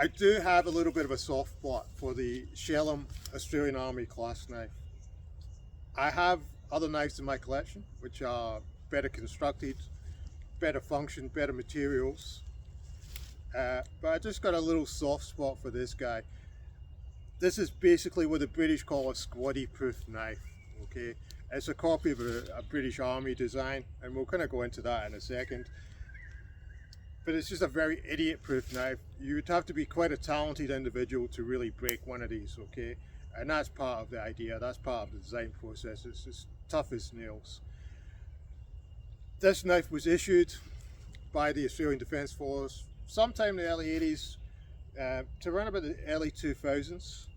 I do have a little bit of a soft spot for the Shelham Australian Army clasp knife. I have other knives in my collection which are better constructed, better function, better materials, but I just got a little soft spot for this guy. This is basically what the British call a squaddy proof knife. Okay, it's a copy of a British Army design, and we'll kind of go into that in a second. But it's just a very idiot-proof knife. You would have to be quite a talented individual to really break one of these, okay? And that's part of the idea, that's part of the design process. It's as tough as nails. This knife was issued by the Australian Defence Force sometime in the early 80s to around about the early 2000s.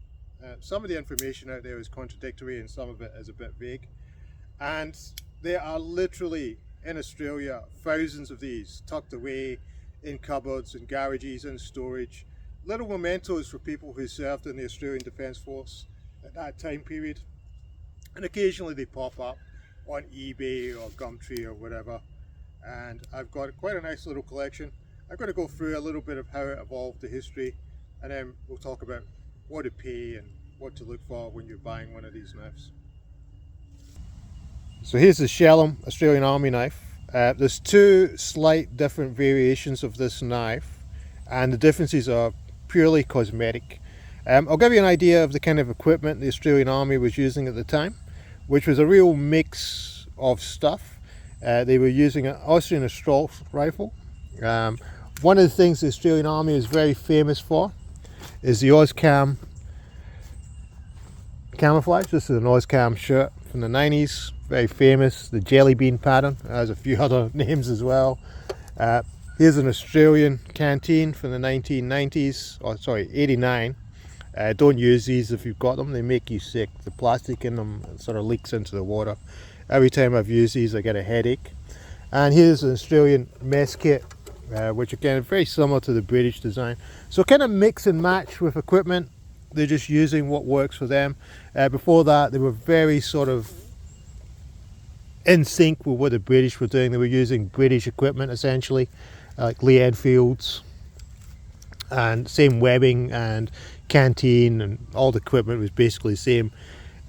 Some of the information out there is contradictory and some of it is a bit vague. And there are literally, in Australia, thousands of these tucked away in cupboards and garages and storage. Little mementos for people who served in the Australian Defence Force at that time period. And occasionally they pop up on eBay or Gumtree or whatever. And I've got quite a nice little collection. I'm going to go through a little bit of how it evolved, the history, and then we'll talk about what to pay and what to look for when you're buying one of these knives. So here's the Shelham Australian Army knife. There's two slight different variations of this knife, and the differences are purely cosmetic. I'll give you an idea of the kind of equipment the Australian Army was using at the time, which was a real mix of stuff. They were using an Austrian assault rifle. One of the things the Australian Army is very famous for is the Ozcam camouflage. This is an Ozcam shirt from the 90s, very famous. The jelly bean pattern has a few other names as well. Here's an Australian canteen from the 1990s, or sorry, 89. Don't use these if you've got them, they make you sick. The plastic in them sort of leaks into the water. Every time I've used these I get a headache. And here's an Australian mess kit, which again is very similar to the British design. So kind of mix and match with equipment. They're just using what works for them. Before that they were very sort of in sync with what the British were doing. They were using British equipment essentially, like Lee Enfields, and same webbing and canteen, and all the equipment was basically the same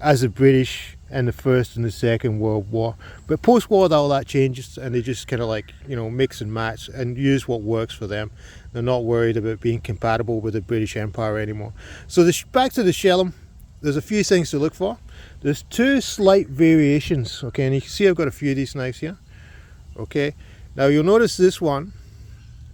as the British in the First and the Second World War. But post-war all that changes, and they just kind of like, you know, mix and match and use what works for them. They're not worried about being compatible with the British Empire anymore. So back to the Shelham, there's a few things to look for. There's two slight variations, okay, and you can see I've got a few of these knives here. Okay, now you'll notice this one,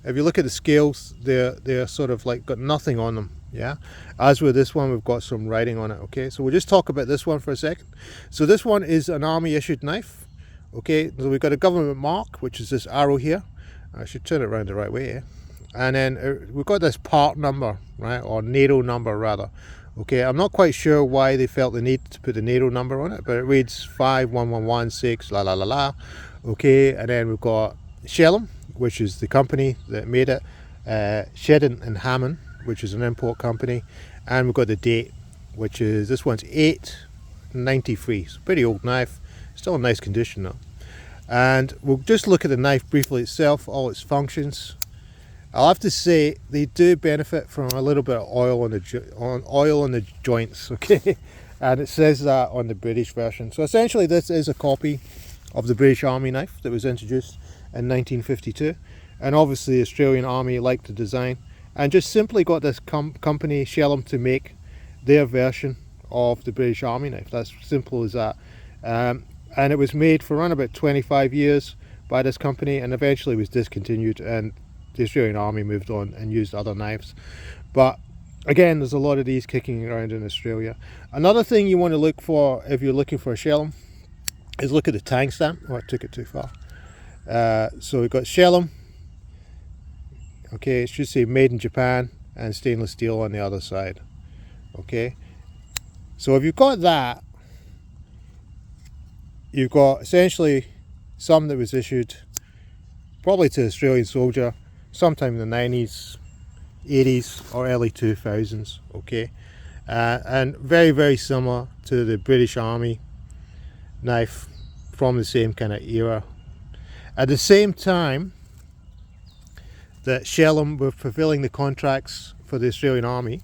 if you look at the scales, they're sort of like got nothing on them. Yeah, as with this one we've got some writing on it. Okay, so we'll just talk about this one for a second. So this one is an army issued knife. Okay, so we've got a government mark, which is this arrow here. I should turn it around the right way here. And then we've got this part number, right, or NATO number rather. Okay, I'm not quite sure why they felt the need to put the NATO number on it, but it reads 51116 la la la la. Okay, and then we've got Shelham, which is the company that made it, Sheldon and Hammond, which is an import company, and we've got the date, which is, this one's 893. It's a pretty old knife, still in nice condition though. And we'll just look at the knife briefly itself, all its functions. I'll have to say they do benefit from a little bit of oil on the joints, okay? And it says that on the British version. So essentially this is a copy of the British Army knife that was introduced in 1952, and obviously the Australian Army liked the design and just simply got this company Shelham to make their version of the British Army knife. That's simple as that. And it was made for around about 25 years by this company, and eventually was discontinued, and the Australian Army moved on and used other knives. But again, there's a lot of these kicking around in Australia. Another thing you want to look for if you're looking for a Shelham is look at the tang stamp. Oh, I took it too far. So we've got Shelham. Okay, it should say made in Japan, and stainless steel on the other side. Okay, so if you've got that, you've got essentially some that was issued probably to an Australian soldier sometime in the 90s, 80s or early 2000s. Okay, and very, very similar to the British Army knife from the same kind of era. At the same time that Shelham were fulfilling the contracts for the Australian Army,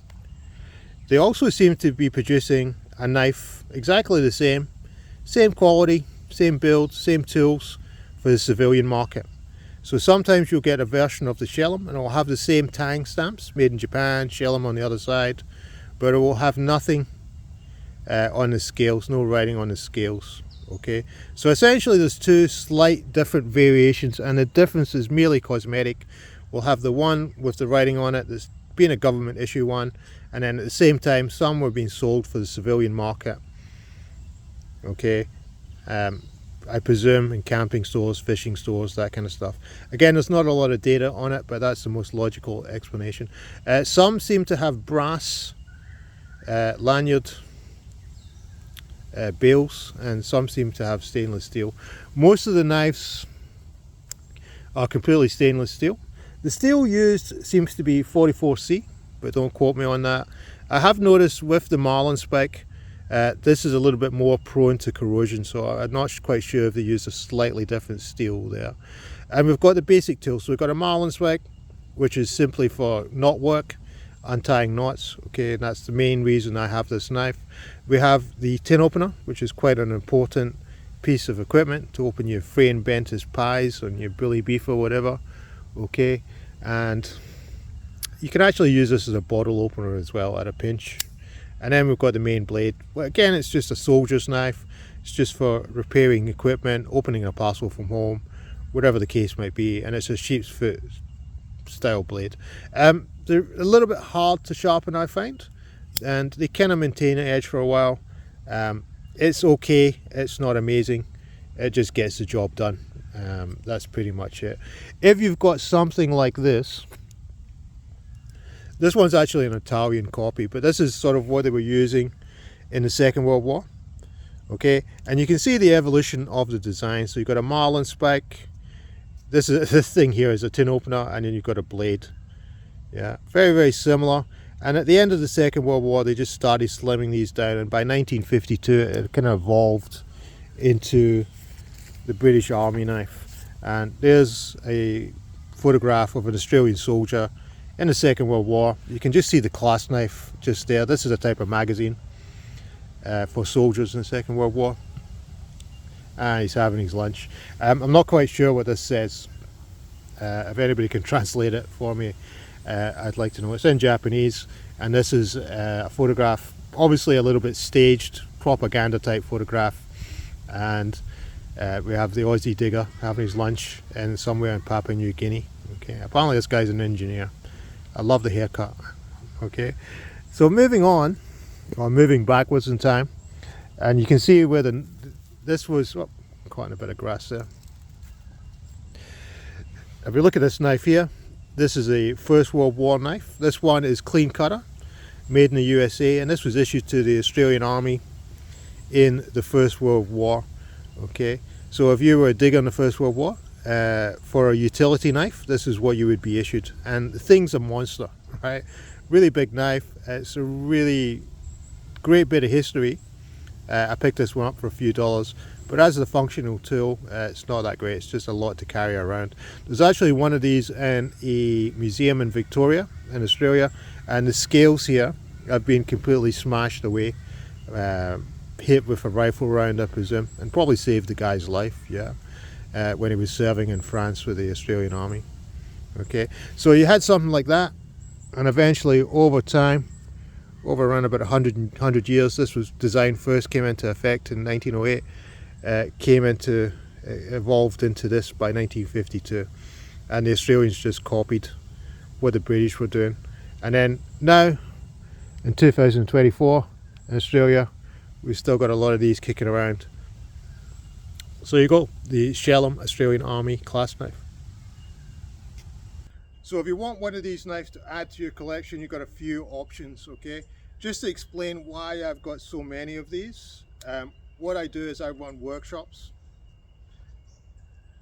they also seem to be producing a knife exactly the same quality, same build, same tools for the civilian market. So sometimes you'll get a version of the Shelham and it will have the same tang stamps, made in Japan, Shelham on the other side, but it will have nothing on the scales, no writing on the scales. Okay, so essentially there's two slight different variations, and the difference is merely cosmetic. We'll have the one with the writing on it that's been a government issue one, and then at the same time some were being sold for the civilian market. Okay, I presume in camping stores, fishing stores, that kind of stuff. Again, there's not a lot of data on it, but that's the most logical explanation. Some seem to have brass lanyard bales, and some seem to have stainless steel. Most of the knives are completely stainless steel. The steel used seems to be 44C, but don't quote me on that. I have noticed with the Marlin spike, this is a little bit more prone to corrosion, so I'm not quite sure if they use a slightly different steel there. And we've got the basic tools. So we've got a Marlin spike, which is simply for knot work, untying knots. Okay, and that's the main reason I have this knife. We have the tin opener, which is quite an important piece of equipment to open your Frey & Bentis pies on your bully beef or whatever. Okay, and you can actually use this as a bottle opener as well at a pinch. And then we've got the main blade. Well, again, it's just a soldier's knife. It's just for repairing equipment, opening a parcel from home, whatever the case might be, and it's a sheep's foot style blade. They're a little bit hard to sharpen, I find, and they kind of maintain an edge for a while. It's okay, it's not amazing, it just gets the job done. That's pretty much it. If you've got something like this one's actually an Italian copy, but this is sort of what they were using in the Second World War. Okay, and you can see the evolution of the design. So you've got a Marlin spike, this thing here is a tin opener, and then you've got a blade. Yeah, very, very similar. And at the end of the Second World War, they just started slimming these down, and by 1952 it kind of evolved into the British Army knife. And there's a photograph of an Australian soldier in the Second World War. You can just see the clasp knife just there. This is a type of magazine for soldiers in the Second World War. And he's having his lunch. I'm not quite sure what this says. If anybody can translate it for me, I'd like to know. It's in Japanese, and this is a photograph, obviously a little bit staged, propaganda type photograph. And we have the Aussie digger having his lunch in somewhere in Papua New Guinea. Okay, apparently this guy's an engineer. I love the haircut. Okay, so moving on, or moving backwards in time, and you can see where this was, oh, caught in a bit of grass there. If you look at this knife here, this is a First World War knife. This one is clean cutter, made in the USA, and this was issued to the Australian Army in the First World War. Okay, so if you were a digger in the First World War, for a utility knife, this is what you would be issued. And the thing's a monster, right? Really big knife. It's a really great bit of history. I picked this one up for a few dollars, but as a functional tool, it's not that great. It's just a lot to carry around. There's actually one of these in a museum in Victoria in Australia, and the scales here have been completely smashed away, hit with a rifle round, I presume, and probably saved the guy's life. Yeah. When he was serving in France with the Australian Army. Okay, so you had something like that, and eventually over time, over around about 100 years, this was designed first, came into effect in 1908, evolved into this by 1952, and the Australians just copied what the British were doing. And then now, in 2024, in Australia, we've still got a lot of these kicking around. So you go, the Shelham Australian Army clasp knife. So if you want one of these knives to add to your collection, you've got a few options, okay? Just to explain why I've got so many of these, what I do is I run workshops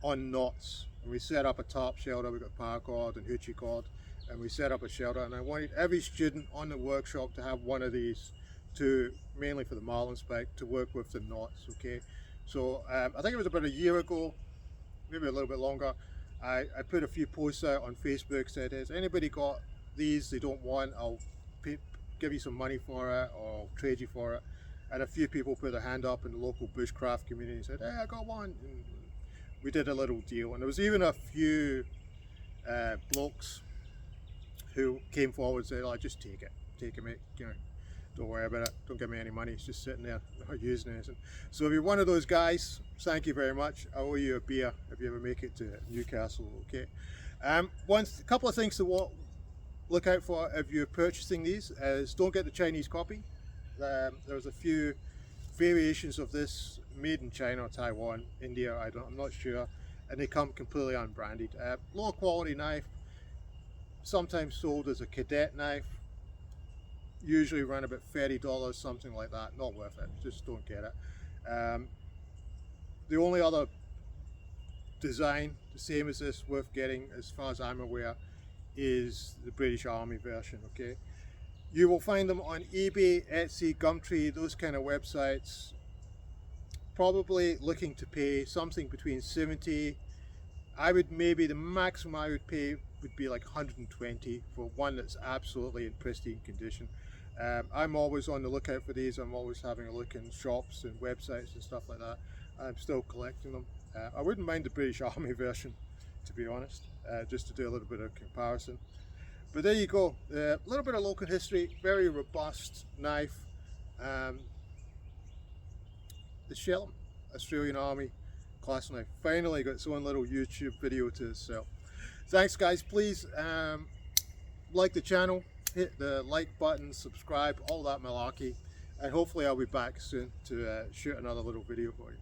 on knots. And we set up a top shelter, we've got paracord and hoochie cord, and we set up a shelter, and I wanted every student on the workshop to have one of these, to mainly for the Marlin spike, to work with the knots, okay? So I think it was about a year ago, maybe a little bit longer, I put a few posts out on Facebook, said, has anybody got these they don't want, I'll give you some money for it, or I'll trade you for it. And a few people put their hand up in the local bushcraft community and said, hey, I got one. And we did a little deal. And there was even a few blokes who came forward and said, oh, just take it, mate. You know, don't worry about it. Don't give me any money. It's just sitting there, not using anything. So if you're one of those guys, thank you very much. I owe you a beer if you ever make it to Newcastle. Okay. A couple of things to look out for if you're purchasing these is don't get the Chinese copy. There's a few variations of this made in China, Taiwan, India. I'm not sure, and they come completely unbranded. Low quality knife, sometimes sold as a cadet knife. Usually around about $30, something like that. Not worth it. Just don't get it. The only other design the same as this worth getting, as far as I'm aware, is the British Army version. Okay, you will find them on eBay, Etsy, Gumtree, those kind of websites. Probably looking to pay something between 70. The maximum I would pay would be like 120 for one that's absolutely in pristine condition. I'm always on the lookout for these. I'm always having a look in shops and websites and stuff like that. I'm still collecting them. I wouldn't mind the British Army version, to be honest, just to do a little bit of comparison. But there you go, a little bit of local history, very robust knife. The Shelham Australian Army Clasp knife finally got its own little YouTube video to itself. Thanks guys, please like the channel, hit the like button, subscribe, all that malarkey, and hopefully I'll be back soon to shoot another little video for you.